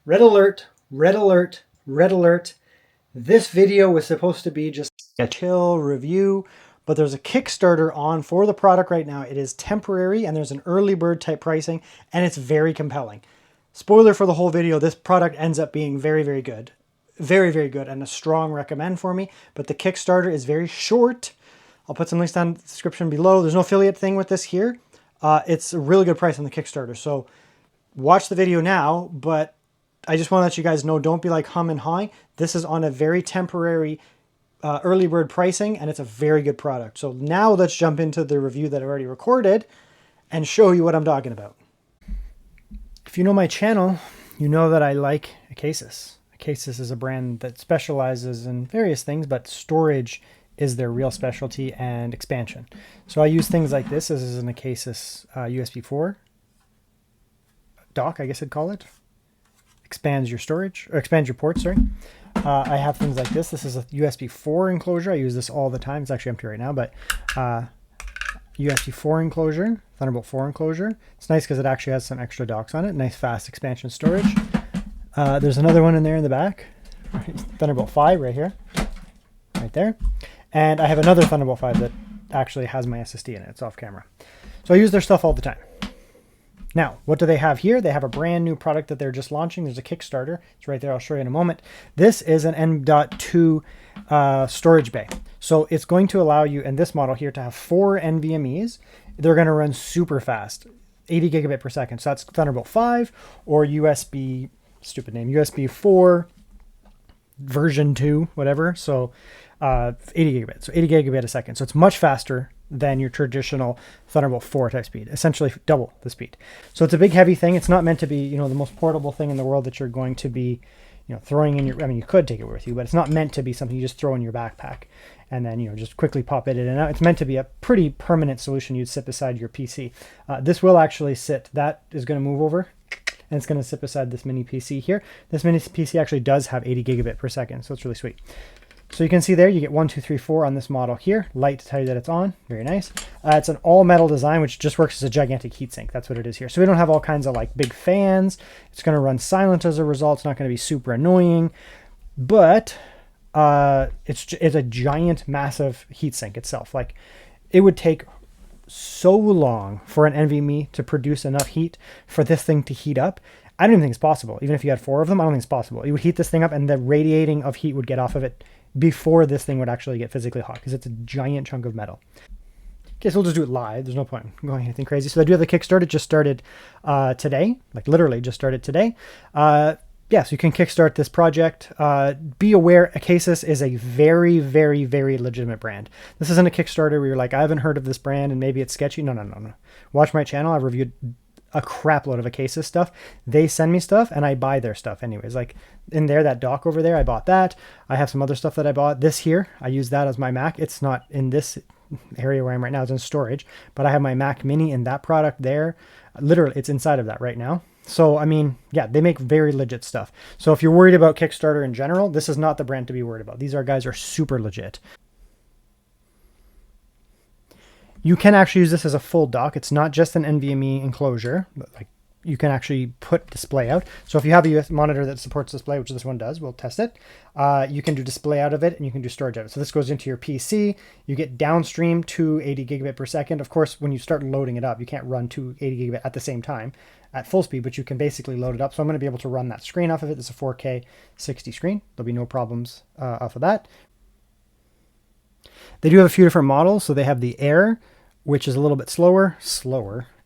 Red alert, red alert, red alert. This video was supposed to be just a chill review, but there's a Kickstarter on for the product right now. It is temporary and there's an early bird type pricing and it's very compelling. Spoiler for the whole video, this product ends up being very, very good. Very, very good and a strong recommend for me, but the Kickstarter is very short. I'll put some links down in the description below. There's no affiliate thing with this here. It's a really good price on the Kickstarter. So watch the video now, but I just want to let you guys know, don't be like hum and hawing. This is on a very temporary early bird pricing, and it's a very good product. So now let's jump into the review that I already recorded and show you what I'm talking about. If you know my channel, you know that I like ACASIS. ACASIS is a brand that specializes in various things, but storage is their real specialty and expansion. So I use things like this. This is an ACASIS USB 4 dock, I guess I'd call it. Expands your storage, or expands your ports, sorry. I have things like this. This is a USB 4 enclosure. I use this all the time. It's actually empty right now, but USB 4 enclosure, Thunderbolt 4 enclosure. It's nice because it actually has some extra docks on it. Nice fast expansion storage. There's another one in there in the back. Thunderbolt 5 right here, right there. And I have another Thunderbolt 5 that actually has my SSD in it. It's off camera. So I use their stuff all the time. Now, what do they have here? They have a brand new product that they're just launching. There's a Kickstarter. It's right there. I'll show you in a moment. This is an M.2 storage bay. So it's going to allow you in this model here to have 4 NVMe's. They're going to run super fast, 80 gigabit per second. So that's Thunderbolt 5 or USB, stupid name, USB 4 version 2, whatever. So 80 gigabit. So 80 gigabit a second. So it's much faster than your traditional Thunderbolt 4 type speed, essentially double the speed. So it's a big heavy thing. It's not meant to be, you know, the most portable thing in the world that you're going to be, you know, throwing in your, I mean, you could take it with you, but it's not meant to be something you just throw in your backpack and then, you know, just quickly pop it in and out. It's meant to be a pretty permanent solution you'd sit beside your PC. This will actually sit, that is going to move over and it's going to sit beside this mini PC here. This mini PC actually does have 80 gigabit per second, so it's really sweet. So you can see there, you get 1, 2, 3, 4 on this model here. Light to tell you that it's on. Very nice. It's an all metal design, which just works as a gigantic heatsink. That's what it is here. So we don't have all kinds of like big fans. It's going to run silent as a result. It's not going to be super annoying, but it's a giant, massive heatsink itself. Like it would take so long for an NVMe to produce enough heat for this thing to heat up. I don't even think it's possible. Even if you had 4 of them, I don't think it's possible. You would heat this thing up and the radiating of heat would get off of it before this thing would actually get physically hot because it's a giant chunk of metal. Okay, so we'll just do it live. There's no point in going anything crazy. So I do have the Kickstarter. It just started today, like literally just started today. Yeah, so you can kickstart this project. Be aware, ACASIS is a very, very, very legitimate brand. This isn't a Kickstarter where you're like, I haven't heard of this brand and maybe it's sketchy. No, no, no, no. Watch my channel. I've reviewed a crap load of ACASIS stuff. They send me stuff and I buy their stuff anyways. Like in there, that dock over there, I bought that. I have some other stuff that I bought. This here, I use that as my Mac. It's not in this area where I'm right now. It's in storage, but I have my Mac Mini in that product there. Literally, it's inside of that right now. So, I mean, yeah, they make very legit stuff. So if you're worried about Kickstarter in general, this is not the brand to be worried about. These guys are super legit. You can actually use this as a full dock. It's not just an NVMe enclosure, but like you can actually put display out. So if you have a US monitor that supports display, which this one does, we'll test it. You can do display out of it and you can do storage out of it. So this goes into your PC. You get downstream to 80 gigabit per second. Of course, when you start loading it up, you can't run to 80 gigabit at the same time at full speed, but you can basically load it up. So I'm going to be able to run that screen off of it. It's a 4K 60 screen. There'll be no problems off of that. They do have a few different models. So they have the Air, which is a little bit slower.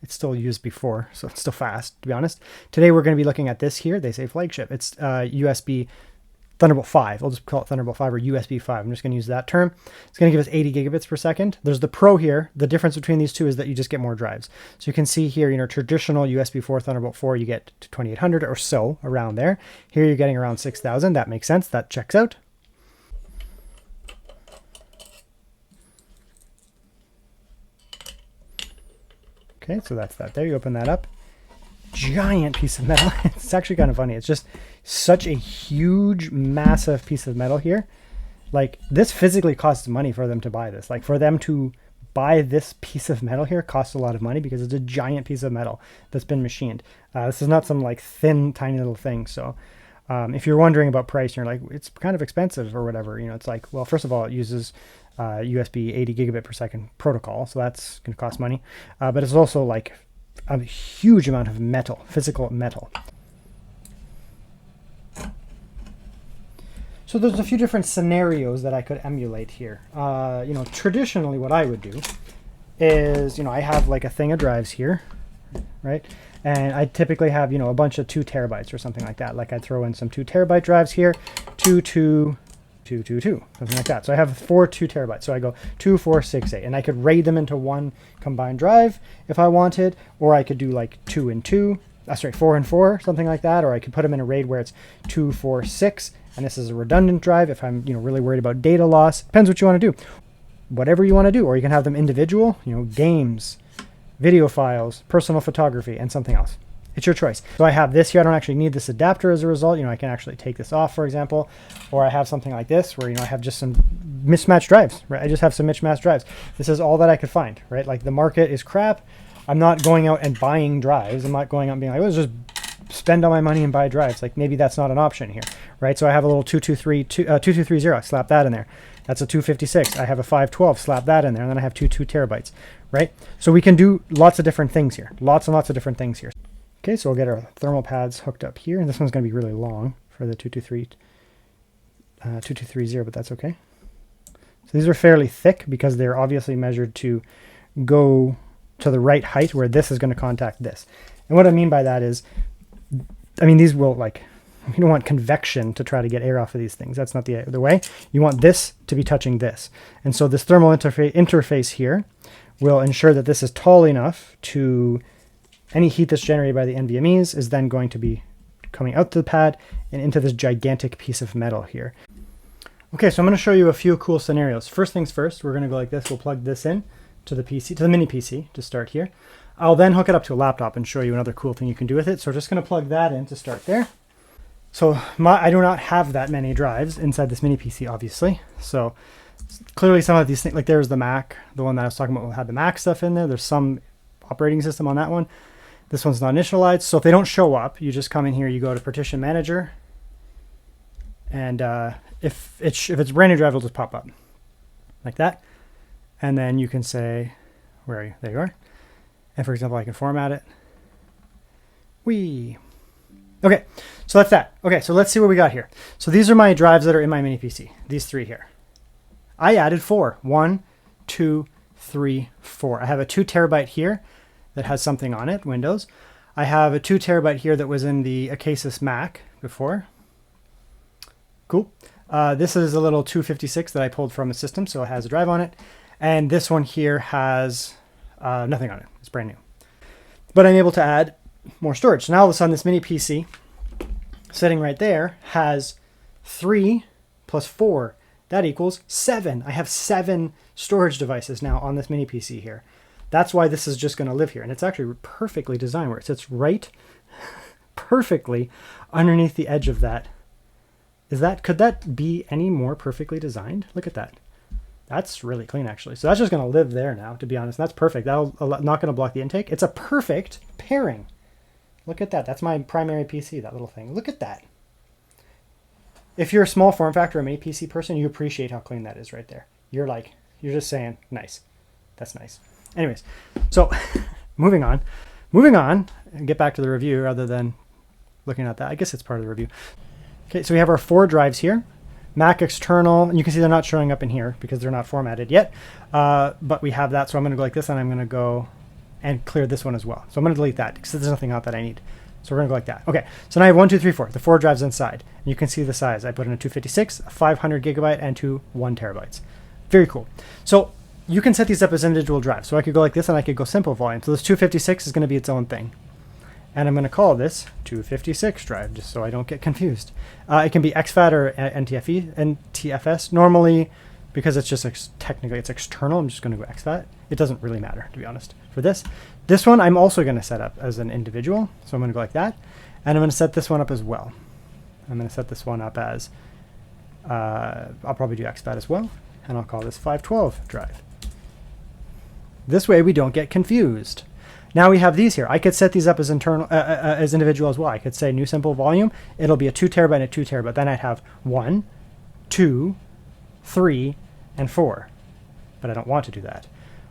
It's still USB 4, so it's still fast, to be honest. Today we're going to be looking at this here. They say flagship. It's USB Thunderbolt 5. I'll just call it Thunderbolt 5 or USB 5. I'm just going to use that term. It's going to give us 80 gigabits per second. There's the Pro here. The difference between these two is that you just get more drives. So you can see here, you know, traditional USB 4 Thunderbolt 4, you get to 2800 or so around there. Here you're getting around 6000. That makes sense. That checks out. Okay, so that's that there. You open that up. Giant piece of metal. It's actually kind of funny. It's just such a huge, massive piece of metal here. Like, this physically costs money for them to buy this. Like, for them to buy this piece of metal here costs a lot of money because it's a giant piece of metal that's been machined. This is not some like thin, tiny little thing. So if you're wondering about price and you're like, it's kind of expensive or whatever, you know, it's like, well, first of all, it uses USB 80 gigabit per second protocol. So that's going to cost money. But it's also like a huge amount of metal, physical metal. So there's a few different scenarios that I could emulate here. You know, traditionally what I would do is, you know, I have like a thing of drives here, right? And I typically have, you know, a bunch of 2 terabytes or something like that. Like I'd throw in some 2 terabyte drives here, 2, 2, 2, 2, 2, something like that. So I have 4 2 terabytes. So I go 2, 4, 6, 8, and I could RAID them into one combined drive if I wanted, or I could do like 2 and 2, 4 and 4, something like that, or I could put them in a RAID where it's 2, 4, 6. And this is a redundant drive if I'm, you know, really worried about data loss. Depends what you want to do. Whatever you want to do. Or you can have them individual, you know, games, video files, personal photography, and something else. It's your choice. So I have this here. I don't actually need this adapter as a result. You know, I can actually take this off, for example. Or I have something like this where, you know, I have just some mismatched drives, right? I just have some mismatched drives. This is all that I could find, right? Like the market is crap. I'm not going out and buying drives. I'm not going out and being like, let's just spend all my money and buy drives. Like maybe that's not an option here, right? So I have a little 2230, slap that in there. That's a 256. I have a 512, slap that in there. And then I have 2 terabytes, right? So we can do lots of different things here. Lots and lots of different things here. Okay, so we'll get our thermal pads hooked up here. And this one's going to be really long for the 2230, but that's okay. So these are fairly thick because they're obviously measured to go to the right height where this is going to contact this. And what I mean by that is, I mean, these will like, you don't want convection to try to get air off of these things. That's not the way. You want this to be touching this. And so this thermal interface here will ensure that this is tall enough to any heat that's generated by the NVMe's is then going to be coming out to the pad and into this gigantic piece of metal here. Okay, so I'm going to show you a few cool scenarios. First things first, we're going to go like this. We'll plug this in to the PC, to the mini PC to start here. I'll then hook it up to a laptop and show you another cool thing you can do with it. So we're just going to plug that in to start there. So I do not have that many drives inside this mini PC, obviously. So clearly some of these things, like there's the Mac, the one that I was talking about had the Mac stuff in there. There's some operating system on that one. This one's not initialized. So if they don't show up, you just come in here, you go to Partition Manager. And if it's brand new drive, it'll just pop up like that. And then you can say, where are you? There you are. And for example, I can format it. Okay, so that's that. Okay, so let's see what we got here. So these are my drives that are in my mini PC, these 3 here. I added 4. 1, 2, 3, 4. I have a 2 terabyte here that has something on it, Windows. I have a 2 terabyte here that was in the ACASIS Mac before. Cool. This is a little 256 that I pulled from a system, so it has a drive on it. And this one here has nothing on it. It's brand new. But I'm able to add more storage. So now all of a sudden this mini PC sitting right there has 3 plus 4. That equals 7. I have 7 storage devices now on this mini PC here. That's why this is just going to live here. And it's actually perfectly designed where it sits right perfectly underneath the edge of that. Could that be any more perfectly designed? Look at that. That's really clean, actually. So that's just going to live there now, to be honest. That's perfect. That'll not going to block the intake. It's a perfect pairing. Look at that. That's my primary PC, that little thing. Look at that. If you're a small form factor or mini PC person, you appreciate how clean that is right there. You're just saying, nice. That's nice. Anyways, so moving on and get back to the review rather than looking at that. I guess it's part of the review. Okay, so we have our 4 drives here. Mac external, and you can see they're not showing up in here because they're not formatted yet. But we have that, so I'm going to go like this, and I'm going to go and clear this one as well. So I'm going to delete that because there's nothing out that I need. So we're going to go like that. Okay, so now I have 1, 2, 3, 4, the 4 drives inside. And you can see the size. I put in a 256, a 500 gigabyte, and 2 1 terabytes. Very cool. So you can set these up as individual drives. So I could go like this, and I could go simple volume. So this 256 is going to be its own thing. And I'm going to call this 256 drive, just so I don't get confused. It can be exFAT or NTFS. Normally, because it's just technically it's external, I'm just going to go exFAT. It doesn't really matter, to be honest. For this one, I'm also going to set up as an individual. So I'm going to go like that. And I'm going to set this one up as well. I'm going to set this one up as, I'll probably do exFAT as well. And I'll call this 512 drive. This way we don't get confused. Now we have these here. I could set these up as internal, as individual as well. I could say new simple volume. It'll be a 2 terabyte and a 2 terabyte. Then I'd have 1, 2, 3, and 4. But I don't want to do that.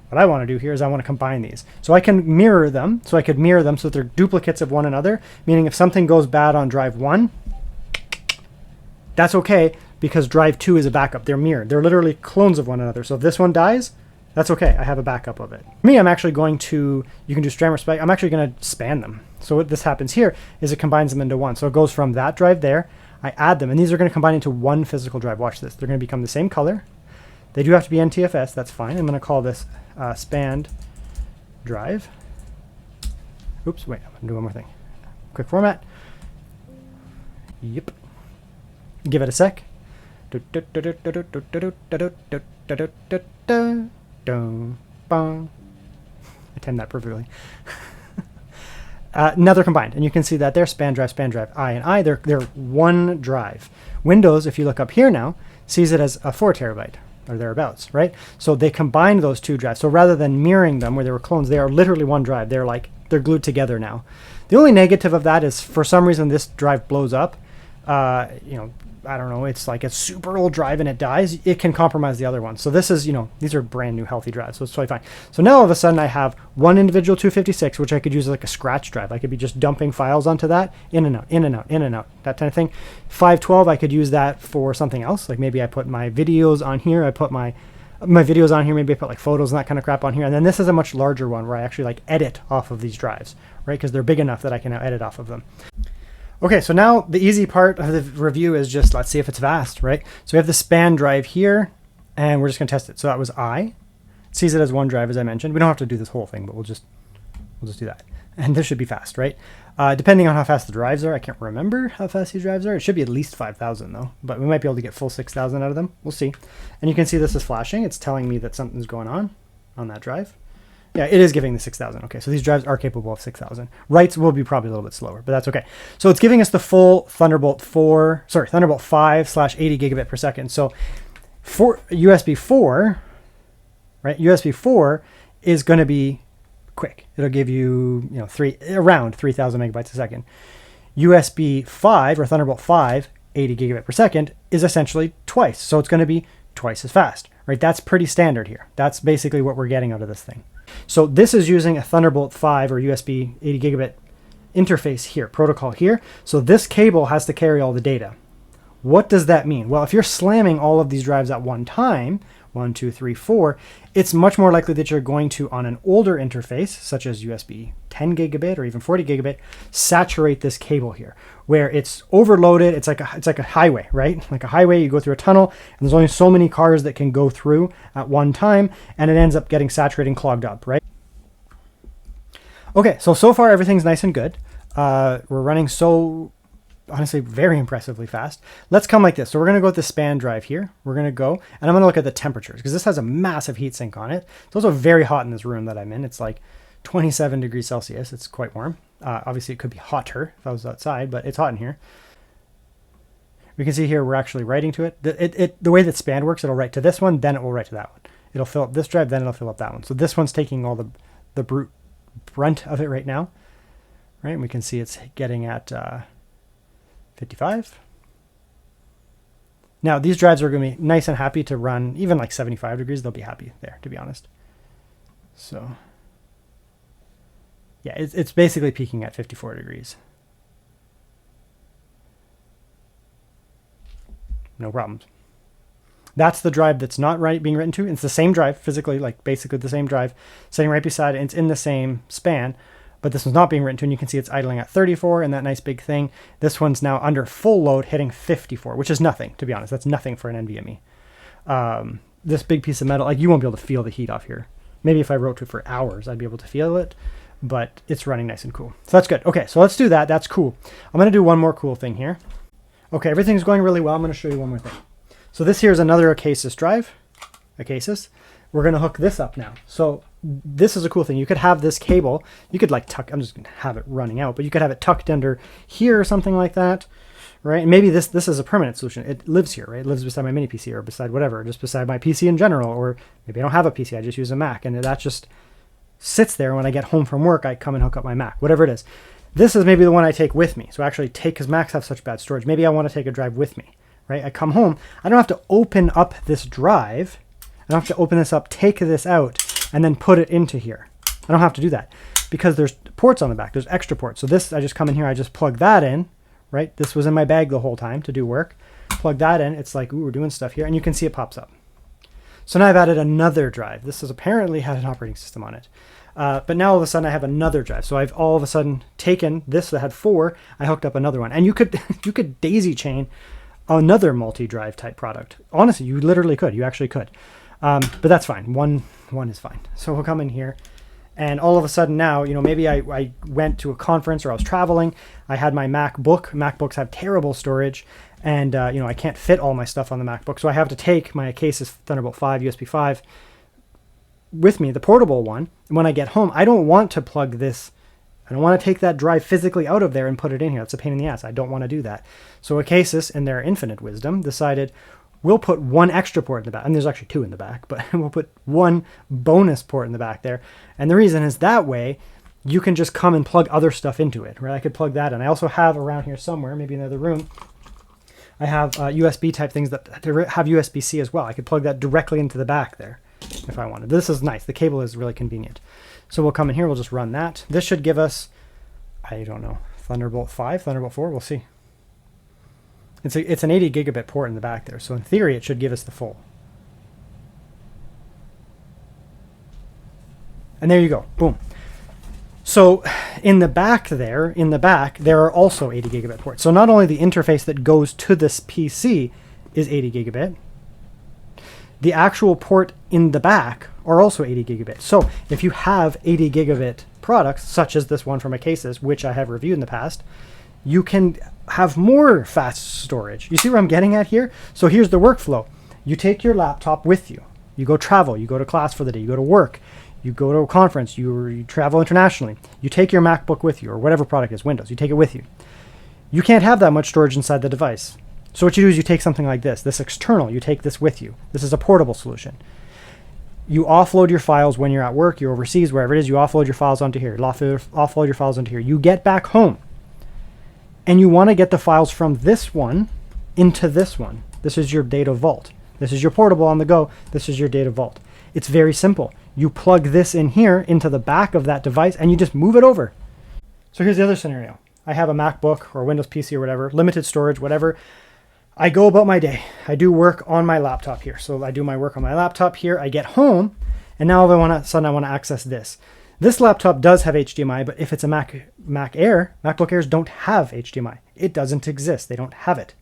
What I want to do here is I want to combine these. So I can mirror them. So I could mirror them so that they're duplicates of one another. Meaning if something goes bad on drive 1, that's okay because drive 2 is a backup. They're mirrored. They're literally clones of one another. So if this one dies, that's okay. I have a backup of it. For me, I'm actually going to, you can do STRAM or SPIKE. I'm actually going to span them. So what this happens here is it combines them into one. So it goes from that drive there. I add them, and these are going to combine into one physical drive. Watch this. They're going to become the same color. They do have to be NTFS. That's fine. I'm going to call this spanned drive. Oops, wait. I'm going to do one more thing. Quick format. Yep. Give it a sec. I timed that perfectly. Now they're combined, and you can see that they're span drive, I and I. They're one drive. Windows, if you look up here now, sees it as a 4 terabyte or thereabouts, right? So they combined those two drives. So rather than mirroring them where they were clones, they are literally one drive. They're glued together now. The only negative of that is for some reason this drive blows up. I don't know, it's like a super old drive and it dies, it can compromise the other one. So this is, these are brand new healthy drives, so it's totally fine. So now all of a sudden I have one individual 256, which I could use as like a scratch drive. I could be just dumping files onto that, in and out, in and out, in and out, that kind of thing. 512, I could use that for something else. Like maybe I put my videos on here, I put my videos on here, maybe I put like photos and that kind of crap on here. And then this is a much larger one where I actually like edit off of these drives, right? Because they're big enough that I can now edit off of them. Okay, so now the easy part of the review is just let's see if it's fast, right? So we have the span drive here, and we're just gonna test it. So that was I. It sees it as one drive, as I mentioned. We don't have to do this whole thing, but we'll just do that. And this should be fast, right? Depending on how fast the drives are, I can't remember how fast these drives are. It should be at least 5,000 though, but we might be able to get full 6,000 out of them. We'll see. And you can see this is flashing. It's telling me that something's going on that drive. Yeah, it is giving the 6,000. Okay, so these drives are capable of 6,000. Writes will be probably a little bit slower, but that's okay. So it's giving us the full Thunderbolt 5/80 gigabit per second. So for USB 4, right? USB 4 is going to be quick. It'll give you, around 3,000 megabytes a second. USB 5 or Thunderbolt 5, 80 gigabit per second is essentially twice. So it's going to be twice as fast, right? That's pretty standard here. That's basically what we're getting out of this thing. So this is using a Thunderbolt 5 or USB 80 gigabit interface here, protocol here. So this cable has to carry all the data. What does that mean? Well, if you're slamming all of these drives at one time, 1, 2, 3, 4, it's much more likely that you're going to, on an older interface, such as USB 10 gigabit or even 40 gigabit, saturate this cable here, where it's overloaded. It's like a highway, right? Like a highway, you go through a tunnel, and there's only so many cars that can go through at one time, and it ends up getting saturated and clogged up, right? Okay, so far everything's nice and good. We're running honestly very impressively fast. Let's come like this. So we're going to go with the span drive here. We're going to go, and I'm going to look at the temperatures because this has a massive heat sink on it. It's also very hot in this room that I'm in. It's like 27 degrees Celsius. It's quite warm. Obviously it could be hotter if I was outside, but it's hot in here. We can see here we're actually writing to it. The way that span works, it'll write to this one, then it will write to that one. It'll fill up this drive, then it'll fill up that one. So this one's taking all the brunt of it right now. Right, and we can see it's getting at 55. Now these drives are going to be nice and happy to run even like 75 degrees. They'll be happy there, to be honest. So yeah, it's basically peaking at 54 degrees. No problems. That's the drive that's not being written to. It's the same drive physically, like basically the same drive sitting right beside it. It's in the same span. But this one's not being written to, and you can see it's idling at 34 and that nice big thing. This one's now under full load hitting 54, which is nothing, to be honest. That's nothing for an NVMe. This big piece of metal, like you won't be able to feel the heat off here. Maybe if I wrote to it for hours, I'd be able to feel it, but it's running nice and cool. So that's good. Okay, so let's do that. That's cool. I'm going to do one more cool thing here. Okay, everything's going really well. I'm going to show you one more thing. So this here is another ACASIS drive. ACASIS. We're going to hook this up now. So this is a cool thing. You could have this cable, you could like tuck, I'm just going to have it running out, but you could have it tucked under here or something like that, right? And maybe this is a permanent solution. It lives here, right? It lives beside my mini PC or beside whatever, just beside my PC in general, or maybe I don't have a PC, I just use a Mac, and that just sits there. When I get home from work, I come and hook up my Mac, whatever it is. This is maybe the one I take with me. So actually take, because Macs have such bad storage, maybe I want to take a drive with me, right? I come home, I don't have to open up this drive. I don't have to open this up, take this out, and then put it into here. I don't have to do that because there's ports on the back. There's extra ports. So this, I just come in here, I just plug that in, right? This was in my bag the whole time to do work. Plug that in. It's like, ooh, we're doing stuff here. And you can see it pops up. So now I've added another drive. This has apparently had an operating system on it. But now all of a sudden I have another drive. So I've all of a sudden taken this that had 4, I hooked up another one. And you could you could daisy chain another multi-drive type product. Honestly, you literally could. You actually could. But that's fine. One is fine. So we'll come in here. And all of a sudden now, you know, maybe I went to a conference or I was traveling. I had my MacBook. MacBooks have terrible storage. And, you know, I can't fit all my stuff on the MacBook. So I have to take my ACASIS Thunderbolt 5, USB 5 with me, the portable one. And when I get home, I don't want to plug this. I don't want to take that drive physically out of there and put it in here. That's a pain in the ass. I don't want to do that. So ACASIS, in their infinite wisdom, decided we'll put one extra port in the back. And there's actually 2 in the back, but we'll put one bonus port in the back there. And the reason is that way you can just come and plug other stuff into it, right? I could plug that in. I also have around here somewhere, maybe in the other room, I have USB type things that have USB-C as well. I could plug that directly into the back there if I wanted. This is nice. The cable is really convenient. So we'll come in here, we'll just run that. This should give us, I don't know, Thunderbolt 5, Thunderbolt 4, we'll see. It's an 80 gigabit port in the back there, so in theory it should give us the full. And there you go, boom. So in the back there are also 80 gigabit ports. So not only the interface that goes to this PC is 80 gigabit, the actual port in the back are also 80 gigabit. So if you have 80 gigabit products, such as this one from ACASIS, which I have reviewed in the past, you can have more fast storage. You see where I'm getting at here? So here's the workflow. You take your laptop with you. You go travel. You go to class for the day. You go to work. You go to a conference. You travel internationally. You take your MacBook with you, or whatever product is Windows. You take it with you. You can't have that much storage inside the device. So what you do is you take something like this external. You take this with you. This is a portable solution. You offload your files when you're at work, you're overseas, wherever it is. You offload your files onto here. Offload your files onto here. You get back home. And you want to get the files from this one into this one. This is your data vault. This is your portable on the go. This is your data vault. It's very simple. You plug this in here into the back of that device and you just move it over. So here's the other scenario. I have a MacBook or a Windows PC or whatever, limited storage, whatever. I go about my day. I do work on my laptop here. So I do my work on my laptop here. I get home and now all of a sudden I want to access this. This laptop does have HDMI, but if it's a Mac Air, MacBook Airs don't have HDMI. It doesn't exist. They don't have it.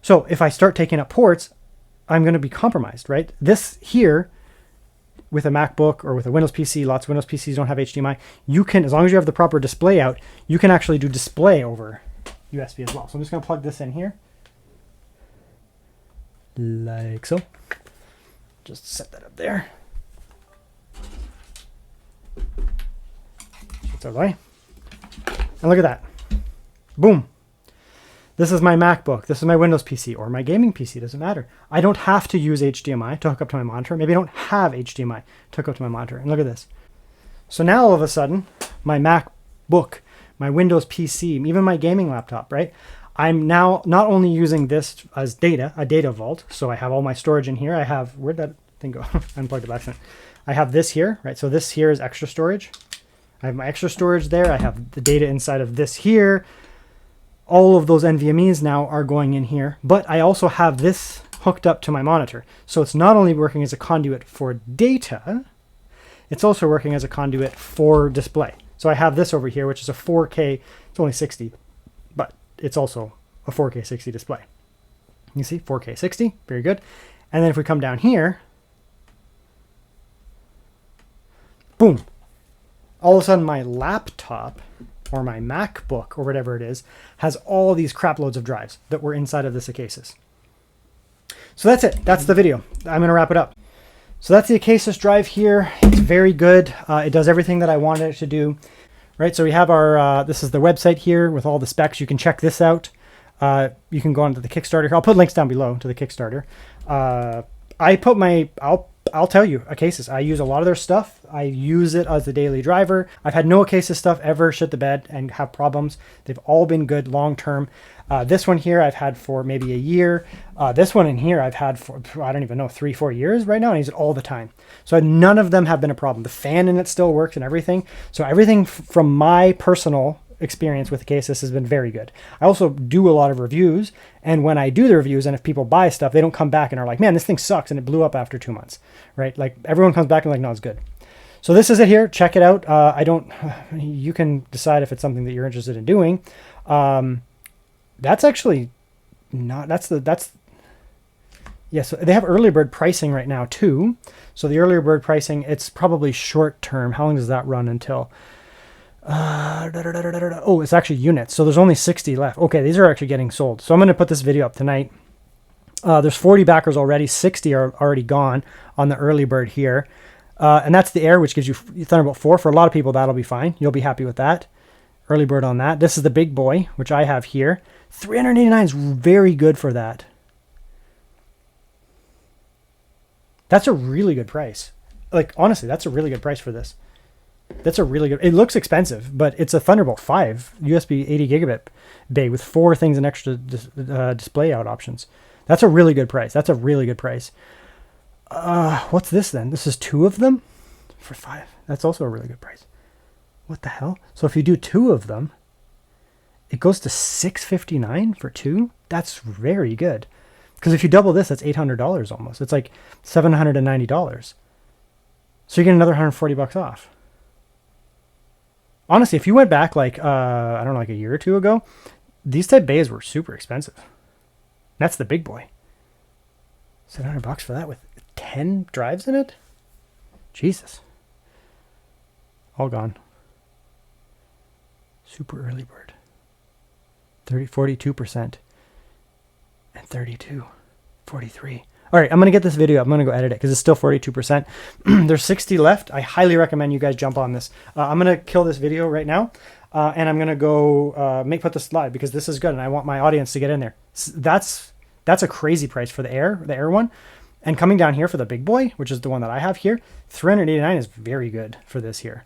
So if I start taking up ports, I'm going to be compromised, right? This here, with a MacBook or with a Windows PC, lots of Windows PCs don't have HDMI. You can, as long as you have the proper display out, you can actually do display over USB as well. So I'm just going to plug this in here. Like so. Just set that up there. It's out of the way. And look at that. Boom. This is my MacBook. This is my Windows PC or my gaming PC. Doesn't matter. I don't have to use HDMI to hook up to my monitor. Maybe I don't have HDMI to hook up to my monitor. And look at this. So now all of a sudden, my MacBook, my Windows PC, even my gaming laptop, right? I'm now not only using this as data, a data vault. So I have all my storage in here. I have, where'd that thing go? Unplugged it by accident. I have this here, right? So this here is extra storage. I have my extra storage there. I have the data inside of this here. All of those NVMe's now are going in here, but I also have this hooked up to my monitor. So it's not only working as a conduit for data, it's also working as a conduit for display. So I have this over here, which is a 4K, it's only 60, but it's also a 4K 60 display. You see, 4K 60, very good. And then if we come down here, boom. All of a sudden my laptop or my MacBook or whatever it is has all these crap loads of drives that were inside of this ACASIS. So that's it. That's the video. I'm going to wrap it up. So that's the ACASIS drive here. It's very good. It does everything that I wanted it to do. Right, so we have our, this is the website here with all the specs. You can check this out. You can go onto the Kickstarter. I'll put links down below to the Kickstarter. I'll tell you, ACASIS, I use a lot of their stuff. I use it as a daily driver. I've had no ACASIS stuff ever shit the bed and have problems. They've all been good long-term. This one here I've had for maybe a year. This one in here I've had for, I don't even know, 3-4 years right now. And I use it all the time. So none of them have been a problem. The fan in it still works and everything. So everything from my personal experience with ACASIS has been very good. I also do a lot of reviews, and when I do the reviews and if people buy stuff, they don't come back and are like, man, this thing sucks and it blew up after 2 months, right? Like everyone comes back and like, no, it's good. So this is it here. Check it out. You can decide if it's something that you're interested in doing. That's actually not, yeah, so they have early bird pricing right now too. So the earlier bird pricing, it's probably short term. How long does that run until? Oh, it's actually units. So there's only 60 left. Okay, these are actually getting sold. So I'm going to put this video up tonight. There's 40 backers already. 60 are already gone on the early bird here. And that's the Air, which gives you Thunderbolt 4. For a lot of people, that'll be fine. You'll be happy with that. Early bird on that. This is the big boy, which I have here. $389 is very good for that. That's a really good price. Like, honestly, that's a really good price for this. That's a really good, it looks expensive, but it's a Thunderbolt 5 USB 80 gigabit bay with 4 things and extra display out options. That's a really good price. That's a really good price. What's this then? This is 2 of them for 5. That's also a really good price. What the hell? So if you do 2 of them, it goes to $659 for 2. That's very good. Because if you double this, that's $800 almost. It's like $790. So you get another $140 off. Honestly, if you went back like, I don't know, like a year or 2 ago, these type bays were super expensive. That's the big boy. $700 for that with 10 drives in it? Jesus. All gone. Super early bird. 42%. And 32. 43. All right, I'm going to get this video up. I'm going to go edit it because it's still 42%. There's 60 left. I highly recommend you guys jump on this. I'm going to kill this video right now, and I'm going to go put this live because this is good, and I want my audience to get in there. That's a crazy price for the Air one. And coming down here for the big boy, which is the one that I have here, $389 is very good for this here.